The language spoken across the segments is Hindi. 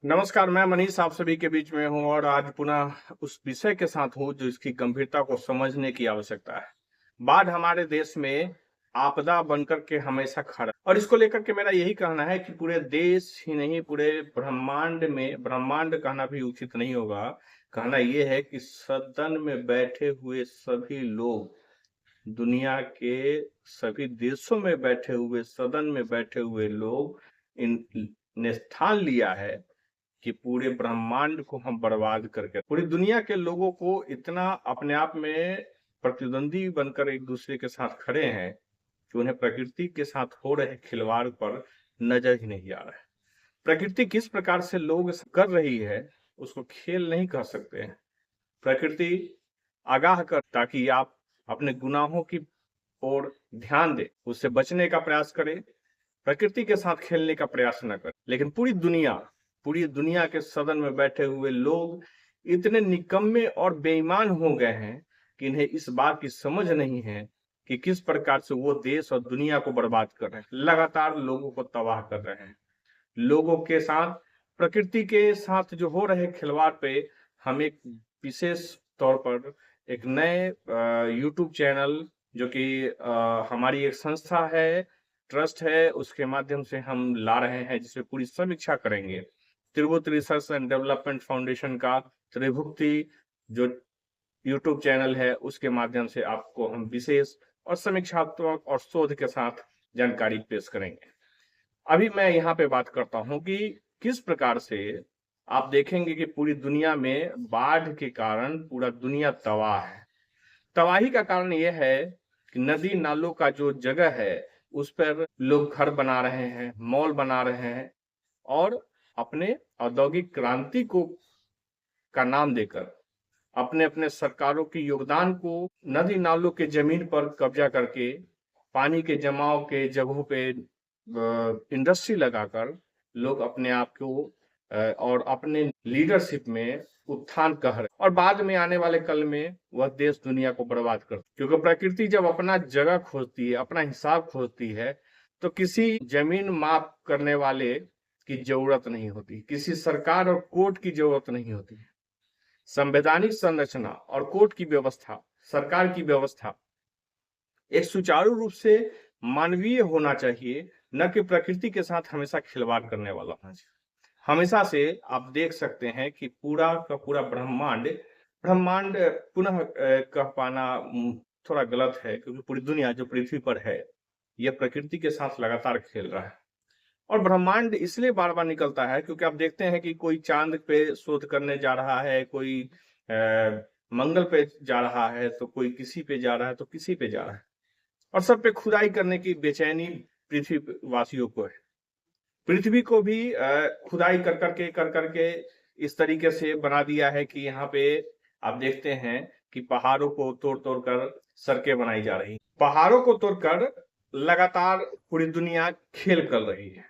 नमस्कार, मैं मनीष आप सभी के बीच में हूँ और आज पुनः उस विषय के साथ हूँ जो इसकी गंभीरता को समझने की आवश्यकता है। बाढ़ हमारे देश में आपदा बनकर के हमेशा खड़ा और इसको लेकर के मेरा यही कहना है कि पूरे देश ही नहीं पूरे ब्रह्मांड कहना भी उचित नहीं होगा। कहना ये है कि सदन में बैठे हुए सभी लोग, दुनिया के सभी देशों में बैठे हुए सदन में बैठे हुए लोग इन ने स्थान लिया है कि पूरे ब्रह्मांड को हम बर्बाद करके पूरी दुनिया के लोगों को इतना अपने आप में प्रतिद्वंदी बनकर एक दूसरे के साथ खड़े हैं कि उन्हें प्रकृति के साथ हो रहे खिलवाड़ पर नजर ही नहीं आ रहा है। प्रकृति किस प्रकार से लोग कर रही है उसको खेल नहीं कह सकते हैं। प्रकृति आगाह कर ताकि आप अपने गुनाहों की ओर ध्यान दें, उससे बचने का प्रयास करें, प्रकृति के साथ खेलने का प्रयास न करें। लेकिन पूरी दुनिया के सदन में बैठे हुए लोग इतने निकम्मे और बेईमान हो गए हैं कि इन्हें इस बात की समझ नहीं है कि किस प्रकार से वो देश और दुनिया को बर्बाद कर रहे हैं, लगातार लोगों को तबाह कर रहे हैं। लोगों के साथ, प्रकृति के साथ जो हो रहे खिलवाड़ पे हम एक विशेष तौर पर एक नए यूट्यूब चैनल जो कि हमारी एक संस्था है, ट्रस्ट है, उसके माध्यम से हम ला रहे हैं जिसमें पूरी समीक्षा करेंगे। त्रिभुक्त रिसर्च एंड डेवलपमेंट फाउंडेशन का त्रिभुक्ति जो यूट्यूब चैनल है उसके माध्यम से आपको हम विशेष और समीक्षात्मक और शोध के साथ जानकारी पेश करेंगे। अभी मैं यहाँ पे बात करता हूँ कि किस प्रकार से आप देखेंगे कि पूरी दुनिया में बाढ़ के कारण पूरा दुनिया तबाह है। तबाही का कारण यह है कि नदी नालों का जो जगह है उस पर लोग घर बना रहे हैं, मॉल बना रहे हैं और अपने औद्योगिक क्रांति को का नाम देकर अपने अपने सरकारों के योगदान को नदी नालों के जमीन पर कब्जा करके पानी के जमाव के जगहों पे इंडस्ट्री लगाकर लोग अपने आप को और अपने लीडरशिप में उत्थान कह रहे और बाद में आने वाले कल में वह देश दुनिया को बर्बाद कर, क्योंकि प्रकृति जब अपना जगह खोजती है, अपना हिसाब खोजती है, तो किसी जमीन माप करने वाले की जरूरत नहीं होती, किसी सरकार और कोर्ट की जरूरत नहीं होती। संवैधानिक संरचना और कोर्ट की व्यवस्था, सरकार की व्यवस्था एक सुचारू रूप से मानवीय होना चाहिए, न कि प्रकृति के साथ हमेशा खिलवाड़ करने वाला होना चाहिए। हमेशा से आप देख सकते हैं कि पूरा का पूरा ब्रह्मांड ब्रह्मांड पुनः कह पाना थोड़ा गलत है, क्योंकि पूरी दुनिया जो पृथ्वी पर है यह प्रकृति के साथ लगातार खेल रहा है। और ब्रह्मांड इसलिए बार बार निकलता है क्योंकि आप देखते हैं कि कोई चांद पे शोध करने जा रहा है, कोई मंगल पे जा रहा है, तो कोई किसी पे जा रहा है, तो किसी पे जा रहा है, और सब पे खुदाई करने की बेचैनी पृथ्वी वासियों को है। पृथ्वी को भी खुदाई कर करके इस तरीके से बना दिया है कि यहाँ पे आप देखते हैं कि पहाड़ों को तोड़ तोड़ कर सड़कें बनाई जा रही, पहाड़ों को तोड़कर लगातार पूरी दुनिया खेल कर रही है।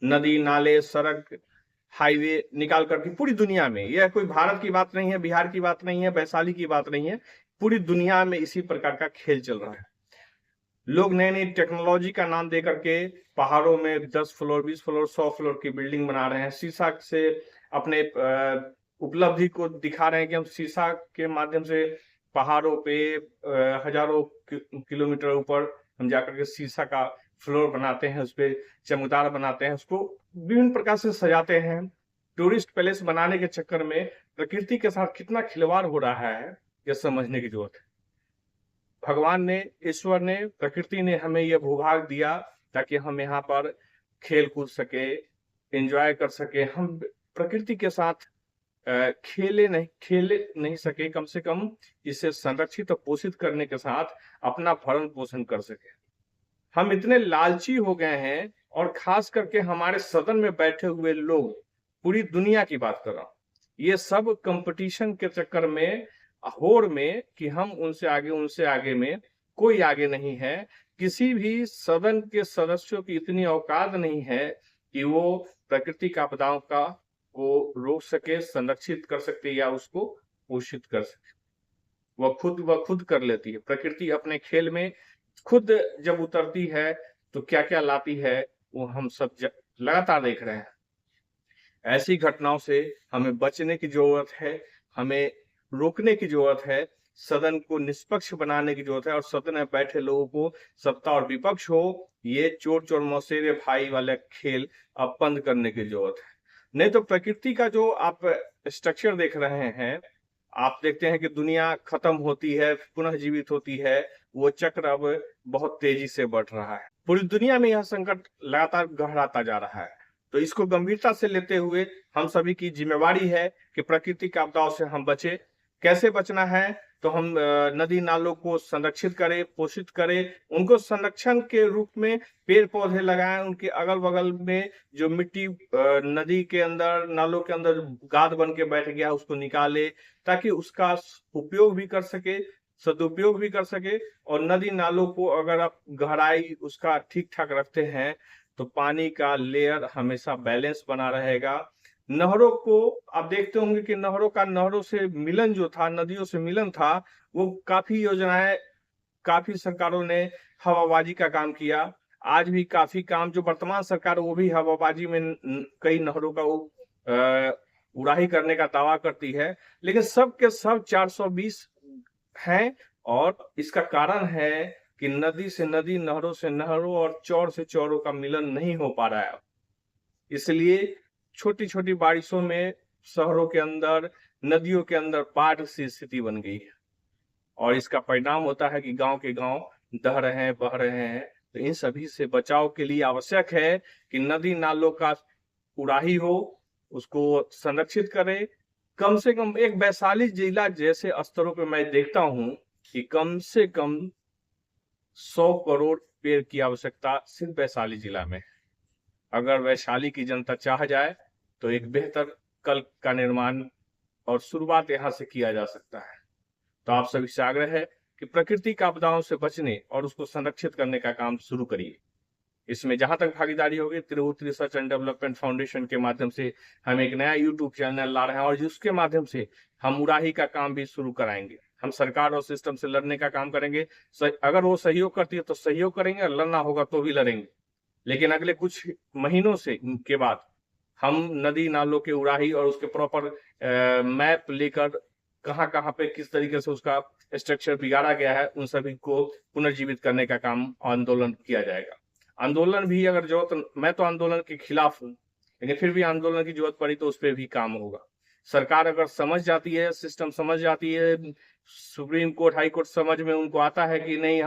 नदी नाले सड़क हाईवे निकाल करके पूरी दुनिया में, यह कोई भारत की बात नहीं है, बिहार की बात नहीं है, वैशाली की बात नहीं है, पूरी दुनिया में इसी प्रकार का खेल चल रहा है। लोग नई नई टेक्नोलॉजी का नाम दे करके पहाड़ों में 10 फ्लोर 20 फ्लोर 100 फ्लोर की बिल्डिंग बना रहे हैं, शीशा से अपने उपलब्धि को दिखा रहे हैं कि हम शीशा के माध्यम से पहाड़ों पे हजारों किलोमीटर ऊपर हम जाकर के शीशा का फ्लोर बनाते हैं, उस पर चमकदार बनाते हैं, उसको विभिन्न प्रकार से सजाते हैं। टूरिस्ट पैलेस बनाने के चक्कर में प्रकृति के साथ कितना खिलवाड़ हो रहा है यह समझने की जरूरत है। भगवान ने, ईश्वर ने, प्रकृति ने हमें यह भूभाग दिया ताकि हम यहाँ पर खेल कूद सके, एंजॉय कर सके। हम प्रकृति के साथ खेले नहीं सके, कम से कम इसे संरक्षित और पोषित करने के साथ अपना भरण पोषण कर सके। हम इतने लालची हो गए हैं, और खास करके हमारे सदन में बैठे हुए लोग, पूरी दुनिया की बात कर रहा हूं, ये सब कंपटीशन के चक्कर में, होड़ में, कि हम उनसे आगे में कोई आगे नहीं है। किसी भी सदन के सदस्यों की इतनी औकात नहीं है कि वो प्रकृति का आपदाओं का को रोक सके, संरक्षित कर सकते या उसको पोषित कर सके। वह खुद कर लेती है। प्रकृति अपने खेल में खुद जब उतरती है तो क्या क्या लाती है वो हम सब लगातार देख रहे हैं। ऐसी घटनाओं से हमें बचने की जरूरत है, हमें रोकने की जरूरत है, सदन को निष्पक्ष बनाने की जरूरत है और सदन में बैठे लोगों को, सत्ता और विपक्ष हो, ये चोर मौसेरे भाई वाला खेल अब बंद करने की जरूरत है। नहीं तो प्रकृति का जो आप स्ट्रक्चर देख रहे हैं, आप देखते हैं कि दुनिया खत्म होती है, पुनः जीवित होती है, वो चक्र अब बहुत तेजी से बढ़ रहा है। पूरी दुनिया में यह संकट लगातार गहराता जा रहा है। तो इसको गंभीरता से लेते हुए हम सभी की जिम्मेवारी है कि प्राकृतिक आपदाओं से हम बचें। कैसे बचना है? तो हम नदी नालों को संरक्षित करें, पोषित करें, उनको संरक्षण के रूप में पेड़ पौधे लगाएं, उनके अगल बगल में जो मिट्टी नदी के अंदर, नालों के अंदर गाद बन के बैठ गया उसको निकाले, ताकि उसका उपयोग भी कर सके, सदुपयोग भी कर सके। और नदी नालों को अगर आप गहराई उसका ठीक ठाक रखते हैं तो पानी का लेयर हमेशा बैलेंस बना रहेगा। नहरों को आप देखते होंगे कि नहरों से मिलन जो था, नदियों से मिलन था, वो काफी योजनाएं, काफी सरकारों ने हवाबाजी का काम किया। आज भी काफी काम जो वर्तमान सरकार, वो भी हवाबाजी में कई नहरों का उड़ाही करने का दावा करती है, लेकिन सब के सब 420 हैं। और इसका कारण है कि नदी से नदी, नहरों से नहरों और चौर से चौरों का मिलन नहीं हो पा रहा है। इसलिए छोटी छोटी बारिशों में शहरों के अंदर, नदियों के अंदर बाढ़ सी स्थिति बन गई है और इसका परिणाम होता है कि गांव के गांव दह रहे हैं, बह रहे हैं। तो इन सभी से बचाव के लिए आवश्यक है कि नदी नालों का उड़ाही हो, उसको संरक्षित करें। कम से कम एक वैशाली जिला जैसे स्तरों पे मैं देखता हूं कि कम से कम 100 करोड़ पेड़ की आवश्यकता सिर्फ वैशाली जिला में। अगर वैशाली की जनता चाह जाए तो एक बेहतर कल का निर्माण और शुरुआत यहाँ से किया जा सकता है। तो आप सभी से आग्रह है कि प्राकृतिक आपदाओं से बचने और उसको संरक्षित करने का काम शुरू करिए। इसमें जहां तक भागीदारी होगी, Tirhut research and development foundation के माध्यम से हम एक नया यूट्यूब चैनल ला रहे हैं और जिसके माध्यम से हम उड़ाही का काम भी शुरू कराएंगे। हम सरकार और सिस्टम से लड़ने का काम करेंगे। अगर वो सहयोग करती है तो सहयोग करेंगे, लड़ना होगा तो भी लड़ेंगे। लेकिन अगले कुछ महीनों से के बाद हम नदी नालों के उड़ाही और उसके प्रॉपर मैप लेकर कहां कहां पे किस तरीके से उसका स्ट्रक्चर बिगाड़ा गया है, उन सभी को पुनर्जीवित करने का काम, आंदोलन किया जाएगा। आंदोलन भी अगर जरूरत, मैं तो आंदोलन के खिलाफ हूँ, लेकिन फिर भी आंदोलन की जरूरत पड़ी तो उस पर भी काम होगा। सरकार अगर समझ जाती है, सिस्टम समझ जाती है, सुप्रीम कोर्ट, हाई कोर्ट समझ में उनको आता है कि नहीं,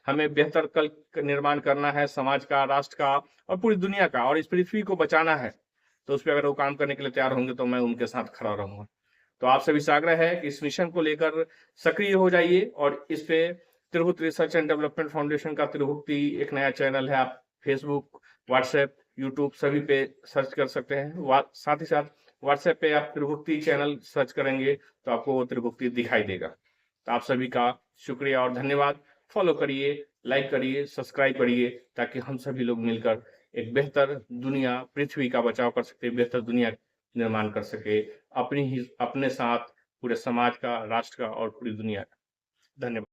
हमें बेहतर कल निर्माण करना है समाज का, राष्ट्र का और पूरी दुनिया का, और इस पृथ्वी को बचाना है, तो उस पर अगर वो काम करने के लिए तैयार होंगे तो मैं उनके साथ खड़ा रहूंगा। तो आप सभी से आग्रह है कि इस मिशन को लेकर सक्रिय हो जाइए और इस पे Tirhut research and development foundation का तिरहुती एक नया चैनल है, आप फेसबुक, व्हाट्सएप, यूट्यूब सभी पे सर्च कर सकते हैं। साथ ही साथ व्हाट्सएप पे आप त्रिभुक्ति चैनल सर्च करेंगे तो आपको वो त्रिभुक्ति दिखाई देगा। तो आप सभी का शुक्रिया और धन्यवाद। फॉलो करिए, लाइक करिए, सब्सक्राइब करिए, ताकि हम सभी लोग मिलकर एक बेहतर दुनिया, पृथ्वी का बचाव कर सके, बेहतर दुनिया निर्माण कर सके, अपने साथ पूरे समाज का, राष्ट्र का और पूरी दुनिया का। धन्यवाद।